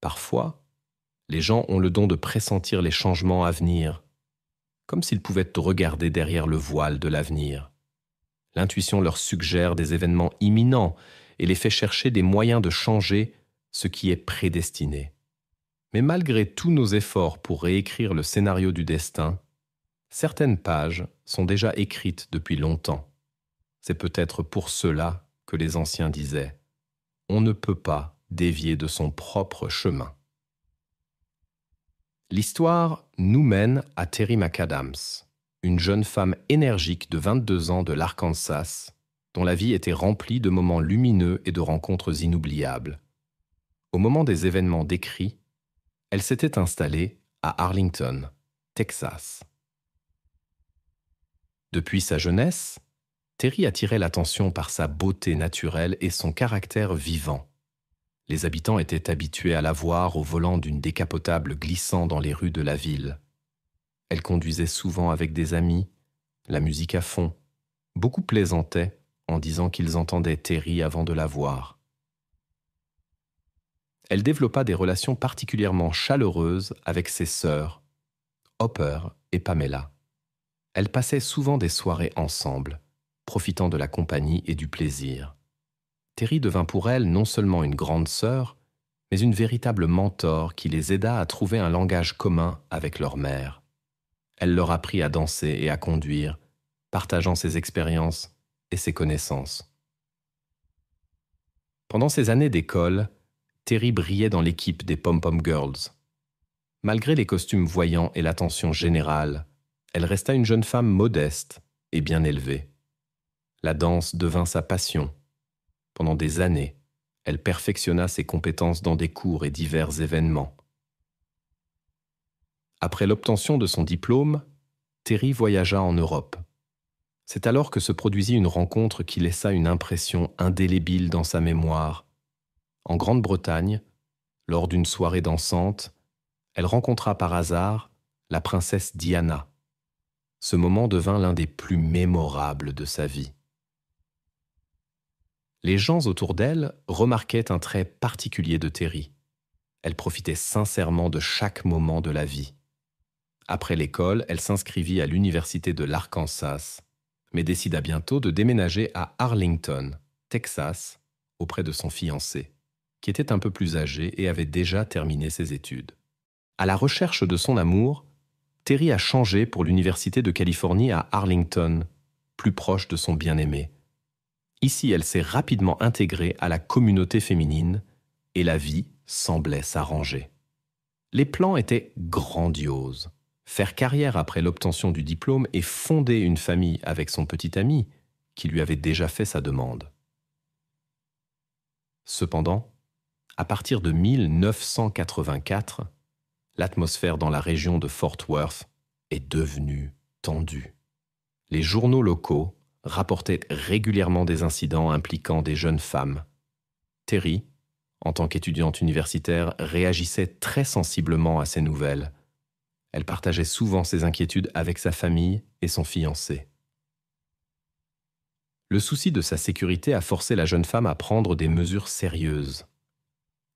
Parfois, les gens ont le don de pressentir les changements à venir, comme s'ils pouvaient regarder derrière le voile de l'avenir. L'intuition leur suggère des événements imminents et les fait chercher des moyens de changer ce qui est prédestiné. Mais malgré tous nos efforts pour réécrire le scénario du destin, certaines pages sont déjà écrites depuis longtemps. C'est peut-être pour cela que les anciens disaient « On ne peut pas dévier de son propre chemin ». L'histoire nous mène à Terry McAdams, une jeune femme énergique de 22 ans de l'Arkansas, dont la vie était remplie de moments lumineux et de rencontres inoubliables. Au moment des événements décrits, elle s'était installée à Arlington, Texas. Depuis sa jeunesse, Terry attirait l'attention par sa beauté naturelle et son caractère vivant. Les habitants étaient habitués à la voir au volant d'une décapotable glissant dans les rues de la ville. Elle conduisait souvent avec des amis, la musique à fond. Beaucoup plaisantaient en disant qu'ils entendaient Terry avant de la voir. Elle développa des relations particulièrement chaleureuses avec ses sœurs, Hopper et Pamela. Elles passaient souvent des soirées ensemble, profitant de la compagnie et du plaisir. Terry devint pour elle non seulement une grande sœur, mais une véritable mentor qui les aida à trouver un langage commun avec leur mère. Elle leur apprit à danser et à conduire, partageant ses expériences et ses connaissances. Pendant ces années d'école, Terry brillait dans l'équipe des Pom-Pom Girls. Malgré les costumes voyants et l'attention générale, elle resta une jeune femme modeste et bien élevée. La danse devint sa passion. Pendant des années, elle perfectionna ses compétences dans des cours et divers événements. Après l'obtention de son diplôme, Terry voyagea en Europe. C'est alors que se produisit une rencontre qui laissa une impression indélébile dans sa mémoire. En Grande-Bretagne, lors d'une soirée dansante, elle rencontra par hasard la princesse Diana. Ce moment devint l'un des plus mémorables de sa vie. Les gens autour d'elle remarquaient un trait particulier de Terry. Elle profitait sincèrement de chaque moment de la vie. Après l'école, elle s'inscrivit à l'université de l'Arkansas, mais décida bientôt de déménager à Arlington, Texas, auprès de son fiancé, qui était un peu plus âgé et avait déjà terminé ses études. À la recherche de son amour, Terry a changé pour l'université de Californie à Arlington, plus proche de son bien-aimé. Ici, elle s'est rapidement intégrée à la communauté féminine et la vie semblait s'arranger. Les plans étaient grandioses. Faire carrière après l'obtention du diplôme et fonder une famille avec son petit ami qui lui avait déjà fait sa demande. Cependant, à partir de 1984, l'atmosphère dans la région de Fort Worth est devenue tendue. Les journaux locaux rapportaient régulièrement des incidents impliquant des jeunes femmes. Terry, en tant qu'étudiante universitaire, réagissait très sensiblement à ces nouvelles. Elle partageait souvent ses inquiétudes avec sa famille et son fiancé. Le souci de sa sécurité a forcé la jeune femme à prendre des mesures sérieuses.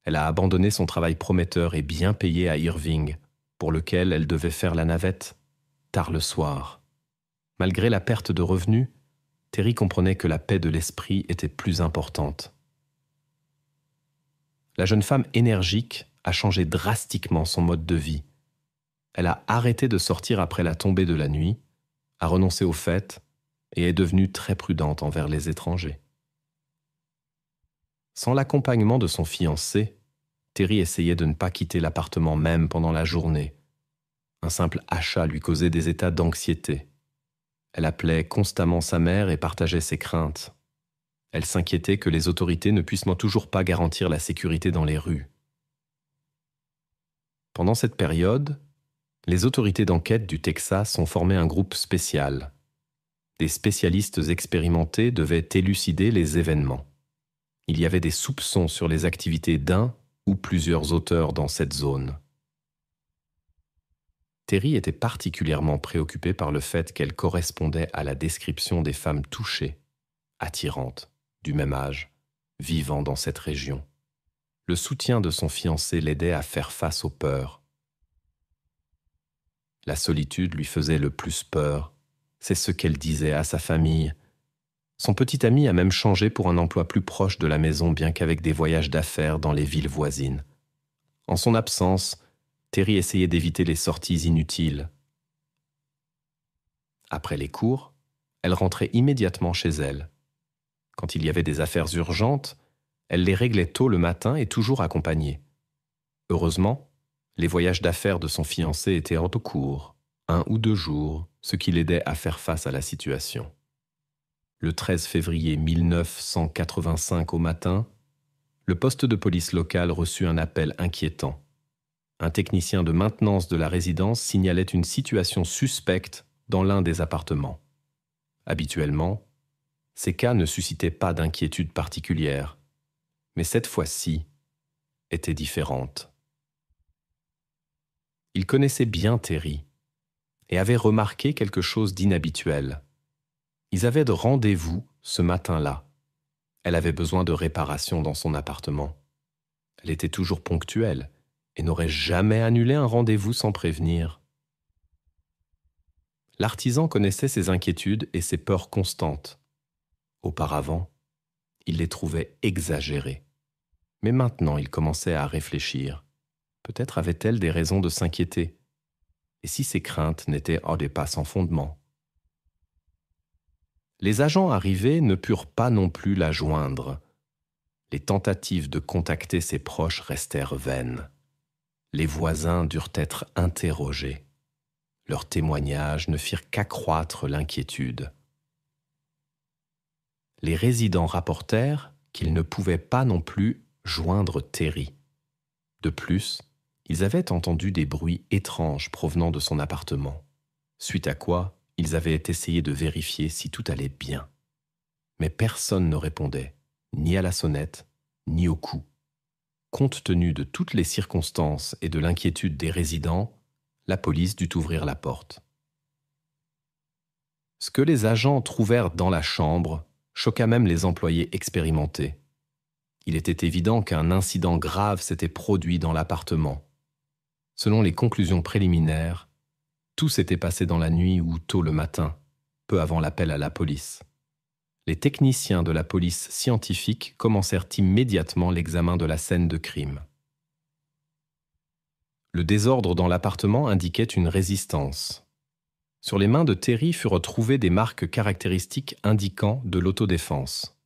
Elle a abandonné son travail prometteur et bien payé à Irving, pour lequel elle devait faire la navette, tard le soir. Malgré la perte de revenus, Terry comprenait que la paix de l'esprit était plus importante. La jeune femme énergique a changé drastiquement son mode de vie. Elle a arrêté de sortir après la tombée de la nuit, a renoncé aux fêtes et est devenue très prudente envers les étrangers. Sans l'accompagnement de son fiancé, Terry essayait de ne pas quitter l'appartement même pendant la journée. Un simple achat lui causait des états d'anxiété. Elle appelait constamment sa mère et partageait ses craintes. Elle s'inquiétait que les autorités ne puissent toujours pas garantir la sécurité dans les rues. Pendant cette période, les autorités d'enquête du Texas ont formé un groupe spécial. Des spécialistes expérimentés devaient élucider les événements. Il y avait des soupçons sur les activités d'un ou plusieurs auteurs dans cette zone. Terry était particulièrement préoccupée par le fait qu'elle correspondait à la description des femmes touchées, attirantes, du même âge, vivant dans cette région. Le soutien de son fiancé l'aidait à faire face aux peurs. La solitude lui faisait le plus peur. C'est ce qu'elle disait à sa famille. Son petit ami a même changé pour un emploi plus proche de la maison, bien qu'avec des voyages d'affaires dans les villes voisines. En son absence, Terry essayait d'éviter les sorties inutiles. Après les cours, elle rentrait immédiatement chez elle. Quand il y avait des affaires urgentes, elle les réglait tôt le matin et toujours accompagnée. Heureusement, les voyages d'affaires de son fiancé étaient hors de cours, 1 ou 2 jours, ce qui l'aidait à faire face à la situation. Le 13 février 1985 au matin, le poste de police local reçut un appel inquiétant. Un technicien de maintenance de la résidence signalait une situation suspecte dans l'un des appartements. Habituellement, ces cas ne suscitaient pas d'inquiétude particulière, mais cette fois-ci était différente. Il connaissait bien Terry et avait remarqué quelque chose d'inhabituel. Ils avaient de rendez-vous ce matin-là. Elle avait besoin de réparation dans son appartement. Elle était toujours ponctuelle et n'aurait jamais annulé un rendez-vous sans prévenir. L'artisan connaissait ses inquiétudes et ses peurs constantes. Auparavant, il les trouvait exagérées. Mais maintenant, il commençait à réfléchir. Peut-être avait-elle des raisons de s'inquiéter. Et si ses craintes n'étaient pas sans fondement? Les agents arrivés ne purent pas non plus la joindre. Les tentatives de contacter ses proches restèrent vaines. Les voisins durent être interrogés. Leurs témoignages ne firent qu'accroître l'inquiétude. Les résidents rapportèrent qu'ils ne pouvaient pas non plus joindre Terry. De plus, ils avaient entendu des bruits étranges provenant de son appartement, suite à quoi ils avaient essayé de vérifier si tout allait bien. Mais personne ne répondait, ni à la sonnette, ni au coup. Compte tenu de toutes les circonstances et de l'inquiétude des résidents, la police dut ouvrir la porte. Ce que les agents trouvèrent dans la chambre choqua même les employés expérimentés. Il était évident qu'un incident grave s'était produit dans l'appartement. Selon les conclusions préliminaires, tout s'était passé dans la nuit ou tôt le matin, peu avant l'appel à la police. Les techniciens de la police scientifique commencèrent immédiatement l'examen de la scène de crime. Le désordre dans l'appartement indiquait une résistance. Sur les mains de Terry furent retrouvées des marques caractéristiques indiquant de l'autodéfense.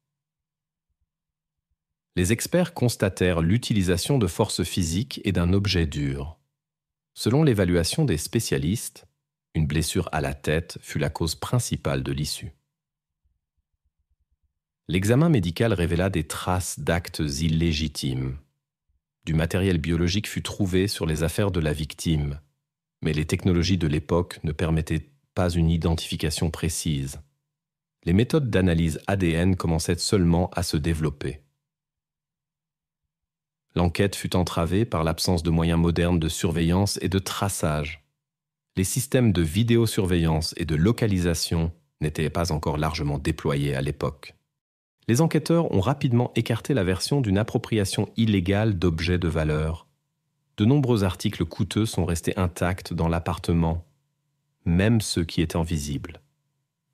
Les experts constatèrent l'utilisation de forces physiques et d'un objet dur. Selon l'évaluation des spécialistes, une blessure à la tête fut la cause principale de l'issue. L'examen médical révéla des traces d'actes illégitimes. Du matériel biologique fut trouvé sur les affaires de la victime, mais les technologies de l'époque ne permettaient pas une identification précise. Les méthodes d'analyse ADN commençaient seulement à se développer. L'enquête fut entravée par l'absence de moyens modernes de surveillance et de traçage. Les systèmes de vidéosurveillance et de localisation n'étaient pas encore largement déployés à l'époque. Les enquêteurs ont rapidement écarté la version d'une appropriation illégale d'objets de valeur. De nombreux articles coûteux sont restés intacts dans l'appartement, même ceux qui étaient visibles.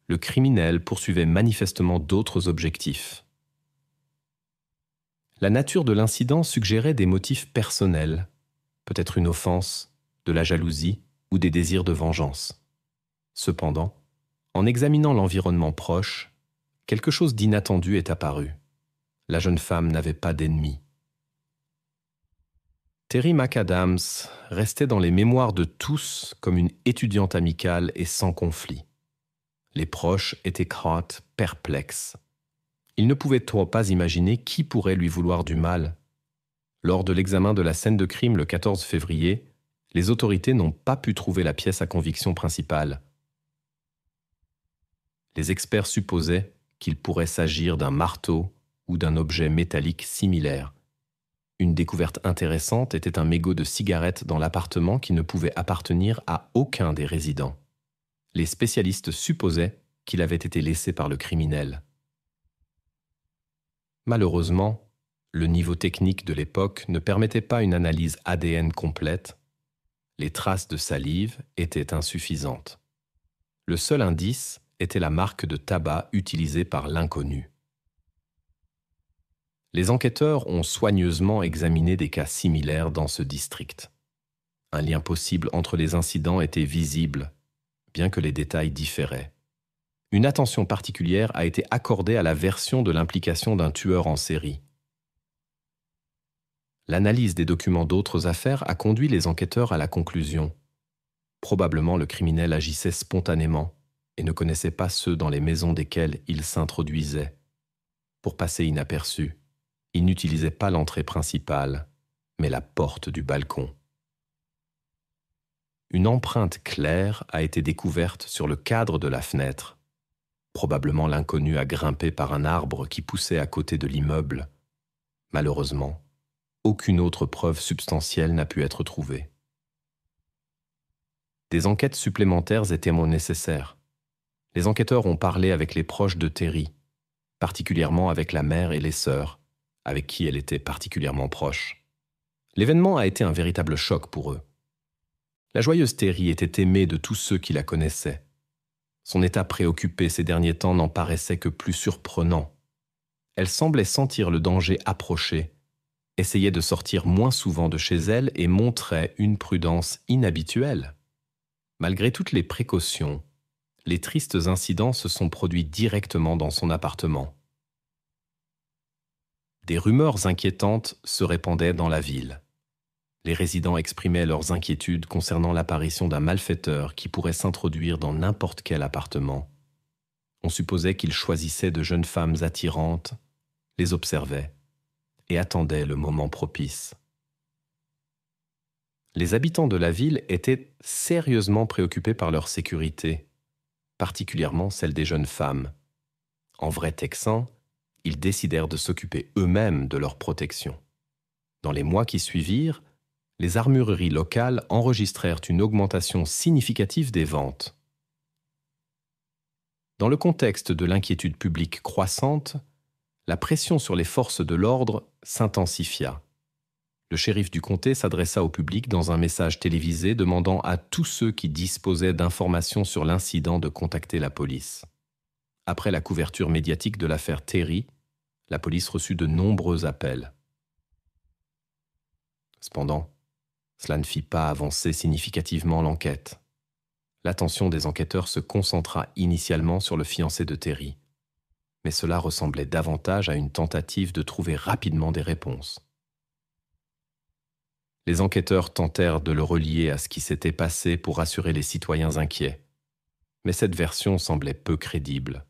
Le criminel poursuivait manifestement d'autres objectifs. La nature de l'incident suggérait des motifs personnels, peut-être une offense, de la jalousie ou des désirs de vengeance. Cependant, en examinant l'environnement proche, quelque chose d'inattendu est apparu. La jeune femme n'avait pas d'ennemis. Terry McAdams restait dans les mémoires de tous comme une étudiante amicale et sans conflit. Les proches étaient perplexes. Ils ne pouvaient pas imaginer qui pourrait lui vouloir du mal. Lors de l'examen de la scène de crime le 14 février, les autorités n'ont pas pu trouver la pièce à conviction principale. Les experts supposaient qu'il pourrait s'agir d'un marteau ou d'un objet métallique similaire. Une découverte intéressante était un mégot de cigarette dans l'appartement qui ne pouvait appartenir à aucun des résidents. Les spécialistes supposaient qu'il avait été laissé par le criminel. Malheureusement, Le niveau technique de l'époque ne permettait pas une analyse ADN complète. Les traces de salive étaient insuffisantes. Le seul indice était la marque de tabac utilisée par l'inconnu. Les enquêteurs ont soigneusement examiné des cas similaires dans ce district. Un lien possible entre les incidents était visible, bien que les détails différaient. Une attention particulière a été accordée à la version de l'implication d'un tueur en série. L'analyse des documents d'autres affaires a conduit les enquêteurs à la conclusion. Probablement le criminel agissait spontanément et ne connaissait pas ceux dans les maisons desquelles il s'introduisait. Pour passer inaperçu, il n'utilisait pas l'entrée principale, mais la porte du balcon. Une empreinte claire a été découverte sur le cadre de la fenêtre. Probablement l'inconnu a grimpé par un arbre qui poussait à côté de l'immeuble. Malheureusement, aucune autre preuve substantielle n'a pu être trouvée. Des enquêtes supplémentaires étaient nécessaires. Les enquêteurs ont parlé avec les proches de Terry, particulièrement avec la mère et les sœurs, avec qui elle était particulièrement proche. L'événement a été un véritable choc pour eux. La joyeuse Terry était aimée de tous ceux qui la connaissaient. Son état préoccupé ces derniers temps n'en paraissait que plus surprenant. Elle semblait sentir le danger approcher, essayait de sortir moins souvent de chez elle et montrait une prudence inhabituelle. Malgré toutes les précautions, les tristes incidents se sont produits directement dans son appartement. Des rumeurs inquiétantes se répandaient dans la ville. Les résidents exprimaient leurs inquiétudes concernant l'apparition d'un malfaiteur qui pourrait s'introduire dans n'importe quel appartement. On supposait qu'il choisissait de jeunes femmes attirantes, les observait et attendait le moment propice. Les habitants de la ville étaient sérieusement préoccupés par leur sécurité, particulièrement celle des jeunes femmes. En vrais Texans, ils décidèrent de s'occuper eux-mêmes de leur protection. Dans les mois qui suivirent, les armureries locales enregistrèrent une augmentation significative des ventes. Dans le contexte de l'inquiétude publique croissante, la pression sur les forces de l'ordre s'intensifia. Le shérif du comté s'adressa au public dans un message télévisé demandant à tous ceux qui disposaient d'informations sur l'incident de contacter la police. Après la couverture médiatique de l'affaire Terry, la police reçut de nombreux appels. Cependant, cela ne fit pas avancer significativement l'enquête. L'attention des enquêteurs se concentra initialement sur le fiancé de Terry, mais cela ressemblait davantage à une tentative de trouver rapidement des réponses. Les enquêteurs tentèrent de le relier à ce qui s'était passé pour rassurer les citoyens inquiets, mais cette version semblait peu crédible.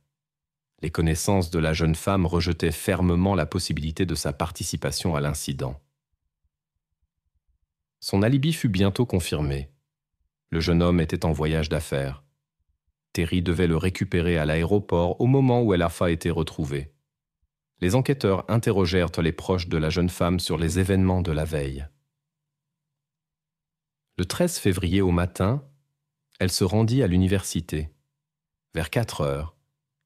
Les connaissances de la jeune femme rejetaient fermement la possibilité de sa participation à l'incident. Son alibi fut bientôt confirmé. Le jeune homme était en voyage d'affaires. Terry devait le récupérer à l'aéroport au moment où El Arfa a été retrouvé. Les enquêteurs interrogèrent les proches de la jeune femme sur les événements de la veille. Le 13 février au matin, elle se rendit à l'université. Vers 4 heures,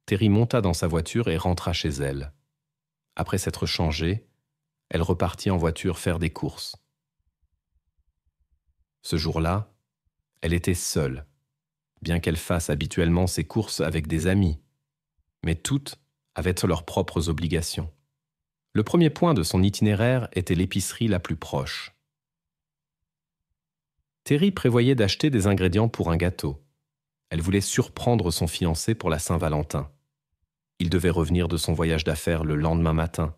Terry monta dans sa voiture et rentra chez elle. Après s'être changée, elle repartit en voiture faire des courses. Ce jour-là, elle était seule, bien qu'elle fasse habituellement ses courses avec des amis. Mais toutes avaient leurs propres obligations. Le premier point de son itinéraire était l'épicerie la plus proche. Terry prévoyait d'acheter des ingrédients pour un gâteau. Elle voulait surprendre son fiancé pour la Saint-Valentin. Il devait revenir de son voyage d'affaires le lendemain matin.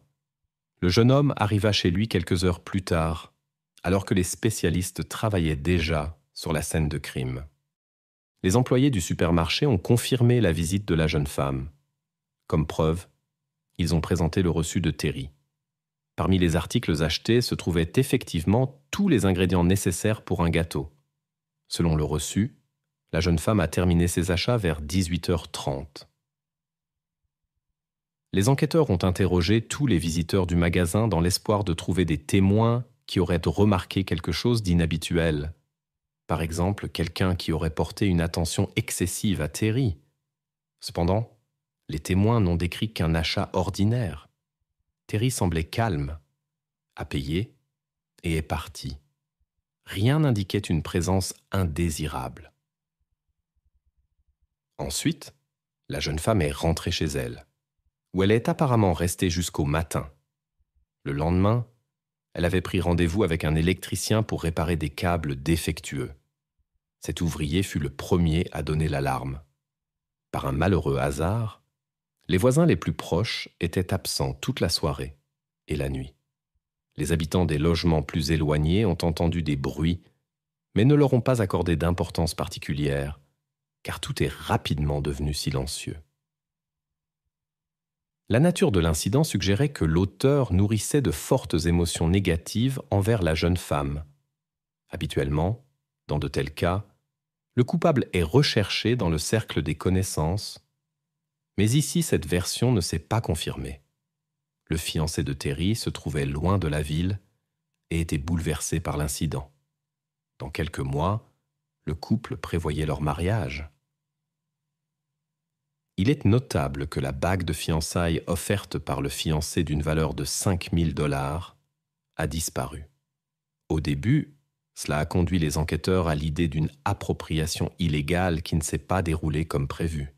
Le jeune homme arriva chez lui quelques heures plus tard, alors que les spécialistes travaillaient déjà sur la scène de crime. Les employés du supermarché ont confirmé la visite de la jeune femme. Comme preuve, ils ont présenté le reçu de Terry. Parmi les articles achetés se trouvaient effectivement tous les ingrédients nécessaires pour un gâteau. Selon le reçu, la jeune femme a terminé ses achats vers 18h30. Les enquêteurs ont interrogé tous les visiteurs du magasin dans l'espoir de trouver des témoins qui auraient remarqué quelque chose d'inhabituel. Par exemple, quelqu'un qui aurait porté une attention excessive à Terry. Cependant, les témoins n'ont décrit qu'un achat ordinaire. Terry semblait calme a payé et est partie. Rien n'indiquait une présence indésirable. Ensuite, la jeune femme est rentrée chez elle, où elle est apparemment restée jusqu'au matin. Le lendemain, elle avait pris rendez-vous avec un électricien pour réparer des câbles défectueux. Cet ouvrier fut le premier à donner l'alarme. Par un malheureux hasard, les voisins les plus proches étaient absents toute la soirée et la nuit. Les habitants des logements plus éloignés ont entendu des bruits, mais ne leur ont pas accordé d'importance particulière, car tout est rapidement devenu silencieux. La nature de l'incident suggérait que l'auteur nourrissait de fortes émotions négatives envers la jeune femme. Habituellement, dans de tels cas, le coupable est recherché dans le cercle des connaissances, mais ici cette version ne s'est pas confirmée. Le fiancé de Terry se trouvait loin de la ville et était bouleversé par l'incident. Dans quelques mois, le couple prévoyait leur mariage. Il est notable que la bague de fiançailles offerte par le fiancé d'une valeur de 5 000 $ a disparu. Au début, cela a conduit les enquêteurs à l'idée d'une appropriation illégale qui ne s'est pas déroulée comme prévu.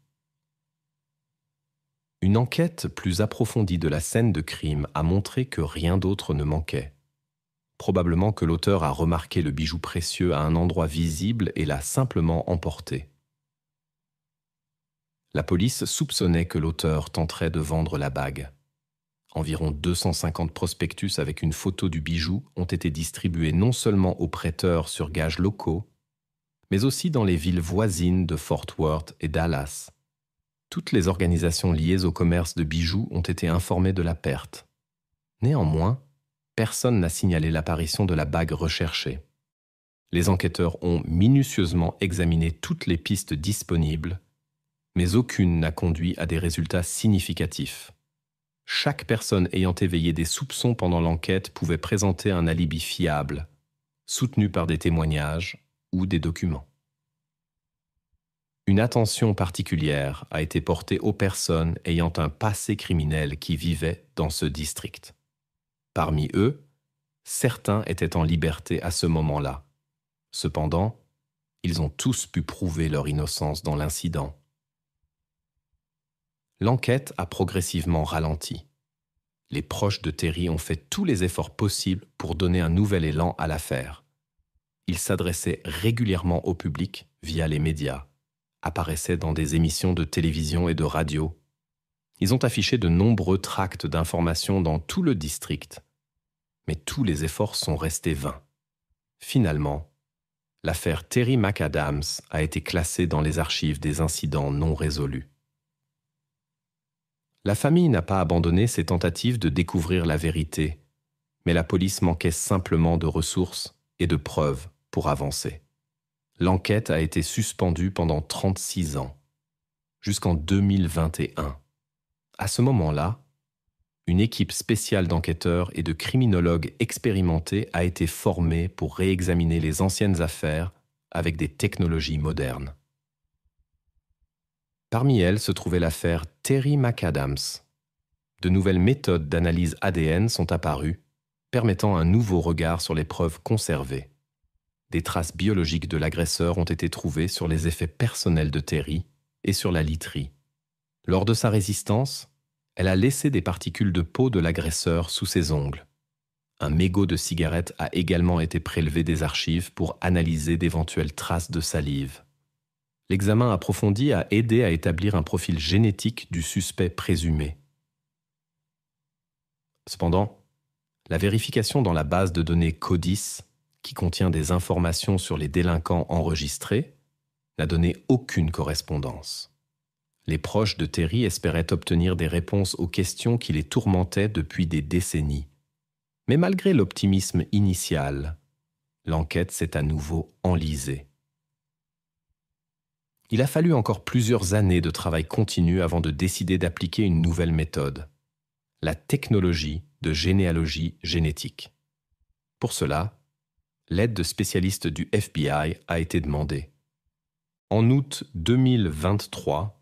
Une enquête plus approfondie de la scène de crime a montré que rien d'autre ne manquait. Probablement que l'auteur a remarqué le bijou précieux à un endroit visible et l'a simplement emporté. La police soupçonnait que l'auteur tenterait de vendre la bague. Environ 250 prospectus avec une photo du bijou ont été distribués non seulement aux prêteurs sur gages locaux, mais aussi dans les villes voisines de Fort Worth et Dallas. Toutes les organisations liées au commerce de bijoux ont été informées de la perte. Néanmoins, personne n'a signalé l'apparition de la bague recherchée. Les enquêteurs ont minutieusement examiné toutes les pistes disponibles, mais aucune n'a conduit à des résultats significatifs. Chaque personne ayant éveillé des soupçons pendant l'enquête pouvait présenter un alibi fiable, soutenu par des témoignages ou des documents. Une attention particulière a été portée aux personnes ayant un passé criminel qui vivaient dans ce district. Parmi eux, certains étaient en liberté à ce moment-là. Cependant, ils ont tous pu prouver leur innocence dans l'incident. L'enquête a progressivement ralenti. Les proches de Terry ont fait tous les efforts possibles pour donner un nouvel élan à l'affaire. Ils s'adressaient régulièrement au public via les médias, apparaissaient dans des émissions de télévision et de radio. Ils ont affiché de nombreux tracts d'information dans tout le district. Mais tous les efforts sont restés vains. Finalement, l'affaire Terry McAdams a été classée dans les archives des incidents non résolus. La famille n'a pas abandonné ses tentatives de découvrir la vérité, mais la police manquait simplement de ressources et de preuves pour avancer. L'enquête a été suspendue pendant 36 ans, jusqu'en 2021. À ce moment-là, une équipe spéciale d'enquêteurs et de criminologues expérimentés a été formée pour réexaminer les anciennes affaires avec des technologies modernes. Parmi elles se trouvait l'affaire Terry McAdams. De nouvelles méthodes d'analyse ADN sont apparues, permettant un nouveau regard sur les preuves conservées. Des traces biologiques de l'agresseur ont été trouvées sur les effets personnels de Terry et sur la literie. Lors de sa résistance, elle a laissé des particules de peau de l'agresseur sous ses ongles. Un mégot de cigarette a également été prélevé des archives pour analyser d'éventuelles traces de salive. L'examen approfondi a aidé à établir un profil génétique du suspect présumé. Cependant, la vérification dans la base de données CODIS, qui contient des informations sur les délinquants enregistrés, n'a donné aucune correspondance. Les proches de Terry espéraient obtenir des réponses aux questions qui les tourmentaient depuis des décennies. Mais malgré l'optimisme initial, l'enquête s'est à nouveau enlisée. Il a fallu encore plusieurs années de travail continu avant de décider d'appliquer une nouvelle méthode, la technologie de généalogie génétique. Pour cela, l'aide de spécialistes du FBI a été demandée. En août 2023,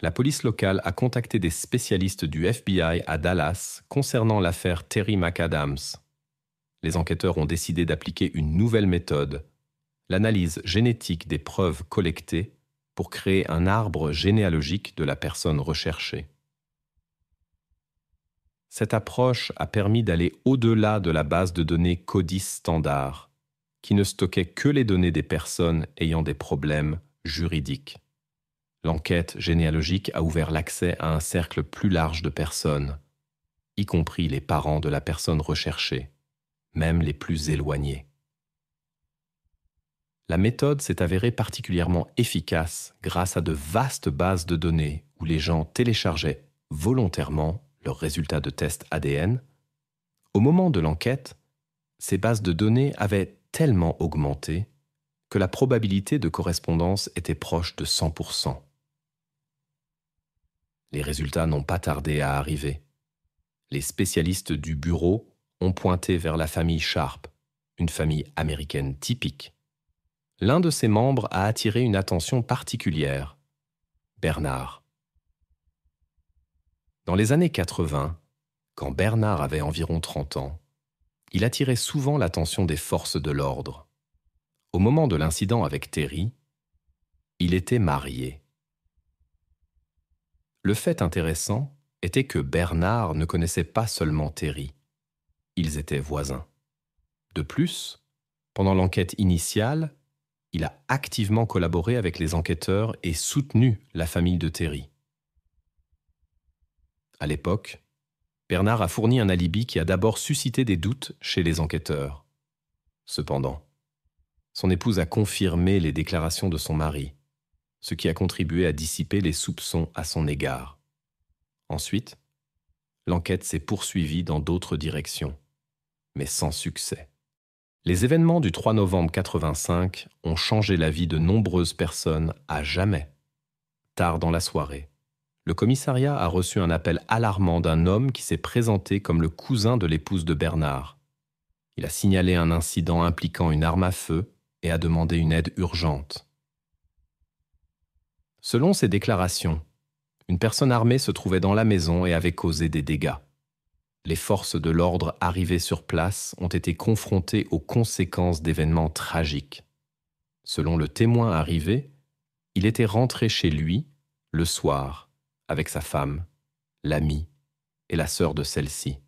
la police locale a contacté des spécialistes du FBI à Dallas concernant l'affaire Terry McAdams. les enquêteurs ont décidé d'appliquer une nouvelle méthode, l'analyse génétique des preuves collectées pour créer un arbre généalogique de la personne recherchée. Cette approche a permis d'aller au-delà de la base de données CODIS standard, qui ne stockait que les données des personnes ayant des problèmes juridiques. L'enquête généalogique a ouvert l'accès à un cercle plus large de personnes, y compris les parents de la personne recherchée, même les plus éloignés. La méthode s'est avérée particulièrement efficace grâce à de vastes bases de données où les gens téléchargeaient volontairement leurs résultats de tests ADN. Au moment de l'enquête, ces bases de données avaient tellement augmenté que la probabilité de correspondance était proche de 100%. Les résultats n'ont pas tardé à arriver. Les spécialistes du bureau ont pointé vers la famille Sharp, une famille américaine typique. L'un de ses membres a attiré une attention particulière, Bernard. Dans les années 80, quand Bernard avait environ 30 ans, il attirait souvent l'attention des forces de l'ordre. Au moment de l'incident avec Terry, il était marié. Le fait intéressant était que Bernard ne connaissait pas seulement Terry. Ils étaient voisins. De plus, pendant l'enquête initiale, il a activement collaboré avec les enquêteurs et soutenu la famille de Terry. À l'époque, Bernard a fourni un alibi qui a d'abord suscité des doutes chez les enquêteurs. Cependant, son épouse a confirmé les déclarations de son mari, ce qui a contribué à dissiper les soupçons à son égard. Ensuite, l'enquête s'est poursuivie dans d'autres directions, mais sans succès. Les événements du 3 novembre 85 ont changé la vie de nombreuses personnes à jamais. Tard dans la soirée, le commissariat a reçu un appel alarmant d'un homme qui s'est présenté comme le cousin de l'épouse de Bernard. Il a signalé un incident impliquant une arme à feu et a demandé une aide urgente. Selon ses déclarations, une personne armée se trouvait dans la maison et avait causé des dégâts. Les forces de l'ordre arrivées sur place ont été confrontées aux conséquences d'événements tragiques. Selon le témoin arrivé, il était rentré chez lui le soir avec sa femme, l'amie et la sœur de celle-ci.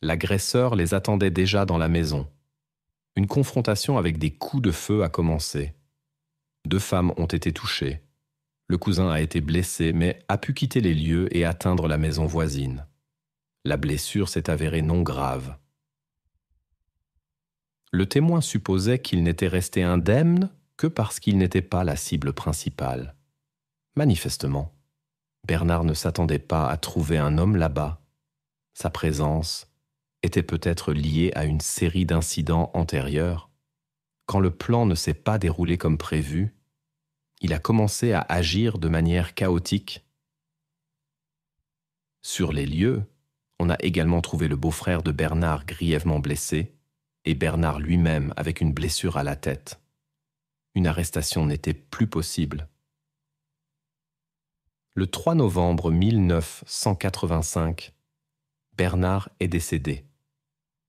L'agresseur les attendait déjà dans la maison. Une confrontation avec des coups de feu a commencé. 2 femmes ont été touchées. Le cousin a été blessé, mais a pu quitter les lieux et atteindre la maison voisine. La blessure s'est avérée non grave. Le témoin supposait qu'il n'était resté indemne que parce qu'il n'était pas la cible principale. Manifestement, Bernard ne s'attendait pas à trouver un homme là-bas. Sa présence était peut-être liée à une série d'incidents antérieurs. Quand le plan ne s'est pas déroulé comme prévu, il a commencé à agir de manière chaotique. Sur les lieux, on a également trouvé le beau-frère de Bernard grièvement blessé et Bernard lui-même avec une blessure à la tête. Une arrestation n'était plus possible. Le 3 novembre 1985, Bernard est décédé.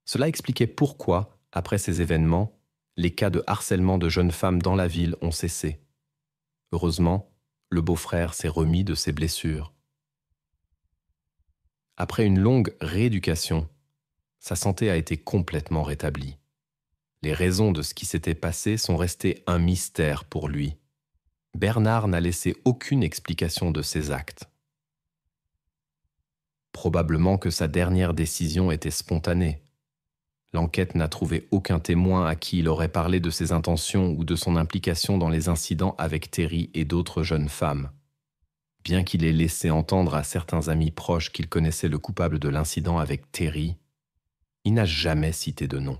Cela expliquait pourquoi, après ces événements, les cas de harcèlement de jeunes femmes dans la ville ont cessé. Heureusement, le beau-frère s'est remis de ses blessures. Après une longue rééducation, sa santé a été complètement rétablie. Les raisons de ce qui s'était passé sont restées un mystère pour lui. Bernard n'a laissé aucune explication de ses actes. Probablement que sa dernière décision était spontanée. L'enquête n'a trouvé aucun témoin à qui il aurait parlé de ses intentions ou de son implication dans les incidents avec Terry et d'autres jeunes femmes. Bien qu'il ait laissé entendre à certains amis proches qu'il connaissait le coupable de l'incident avec Terry, il n'a jamais cité de nom.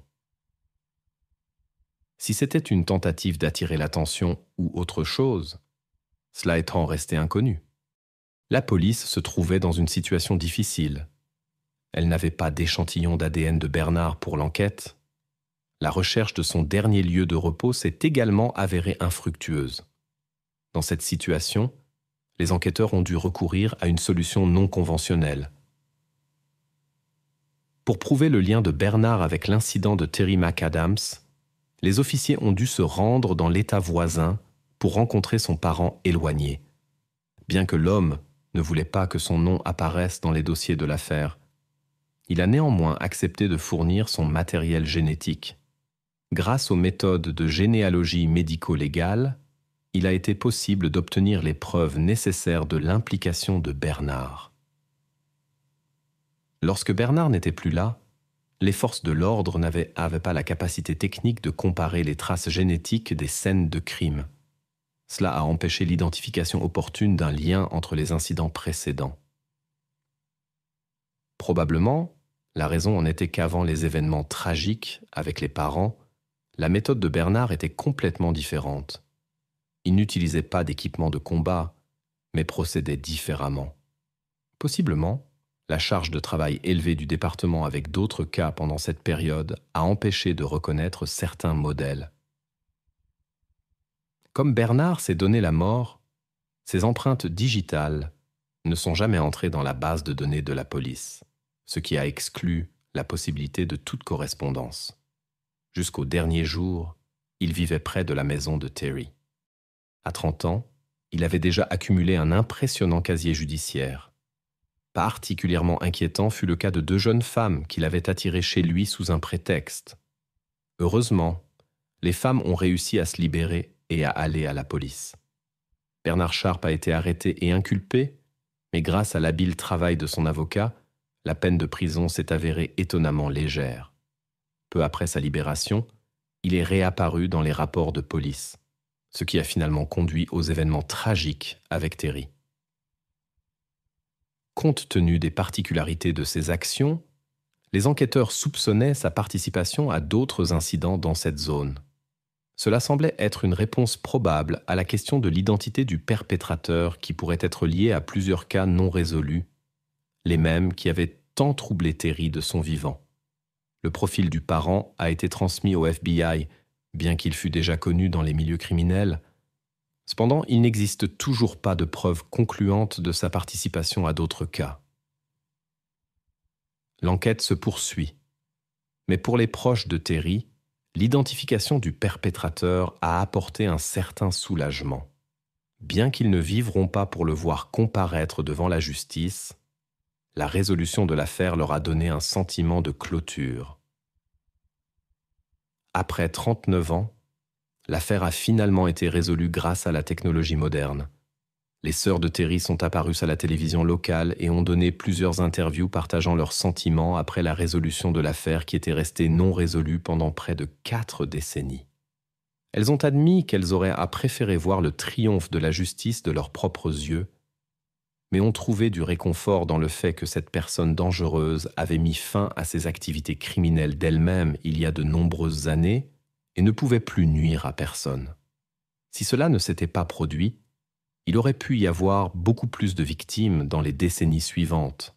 Si c'était une tentative d'attirer l'attention ou autre chose, cela étant resté inconnu. La police se trouvait dans une situation difficile. Elle n'avait pas d'échantillon d'ADN de Bernard pour l'enquête. La recherche de son dernier lieu de repos s'est également avérée infructueuse. Dans cette situation, les enquêteurs ont dû recourir à une solution non conventionnelle. Pour prouver le lien de Bernard avec l'incident de Terry McAdams, les officiers ont dû se rendre dans l'État voisin pour rencontrer son parent éloigné. Bien que l'homme ne voulait pas que son nom apparaisse dans les dossiers de l'affaire, il a néanmoins accepté de fournir son matériel génétique. Grâce aux méthodes de généalogie médico-légale, il a été possible d'obtenir les preuves nécessaires de l'implication de Bernard. Lorsque Bernard n'était plus là, les forces de l'ordre n'avaient pas la capacité technique de comparer les traces génétiques des scènes de crime. Cela a empêché l'identification opportune d'un lien entre les incidents précédents. Probablement, la raison en était qu'avant les événements tragiques avec les parents, la méthode de Bernard était complètement différente. Il n'utilisait pas d'équipement de combat, mais procédait différemment. Possiblement, la charge de travail élevée du département avec d'autres cas pendant cette période a empêché de reconnaître certains modèles. Comme Bernard s'est donné la mort, ses empreintes digitales ne sont jamais entrées dans la base de données de la police, ce qui a exclu la possibilité de toute correspondance. Jusqu'au dernier jour, il vivait près de la maison de Terry. À 30 ans, il avait déjà accumulé un impressionnant casier judiciaire. Particulièrement inquiétant fut le cas de 2 jeunes femmes qu'il avait attirées chez lui sous un prétexte. Heureusement, les femmes ont réussi à se libérer et à aller à la police. Bernard Sharp a été arrêté et inculpé, mais grâce à l'habile travail de son avocat, la peine de prison s'est avérée étonnamment légère. Peu après sa libération, il est réapparu dans les rapports de police, ce qui a finalement conduit aux événements tragiques avec Terry. Compte tenu des particularités de ses actions, les enquêteurs soupçonnaient sa participation à d'autres incidents dans cette zone. Cela semblait être une réponse probable à la question de l'identité du perpétrateur qui pourrait être liée à plusieurs cas non résolus, les mêmes qui avaient tant troublé Terry de son vivant. Le profil du parent a été transmis au FBI, bien qu'il fût déjà connu dans les milieux criminels. Cependant, il n'existe toujours pas de preuves concluantes de sa participation à d'autres cas. L'enquête se poursuit, mais pour les proches de Terry, l'identification du perpétrateur a apporté un certain soulagement. Bien qu'ils ne vivront pas pour le voir comparaître devant la justice, la résolution de l'affaire leur a donné un sentiment de clôture. Après 39 ans, l'affaire a finalement été résolue grâce à la technologie moderne. Les sœurs de Terry sont apparues à la télévision locale et ont donné plusieurs interviews partageant leurs sentiments après la résolution de l'affaire qui était restée non résolue pendant près de 4 décennies. Elles ont admis qu'elles auraient préféré voir le triomphe de la justice de leurs propres yeux, mais ont trouvé du réconfort dans le fait que cette personne dangereuse avait mis fin à ses activités criminelles d'elle-même il y a de nombreuses années et ne pouvait plus nuire à personne. Si cela ne s'était pas produit, il aurait pu y avoir beaucoup plus de victimes dans les décennies suivantes.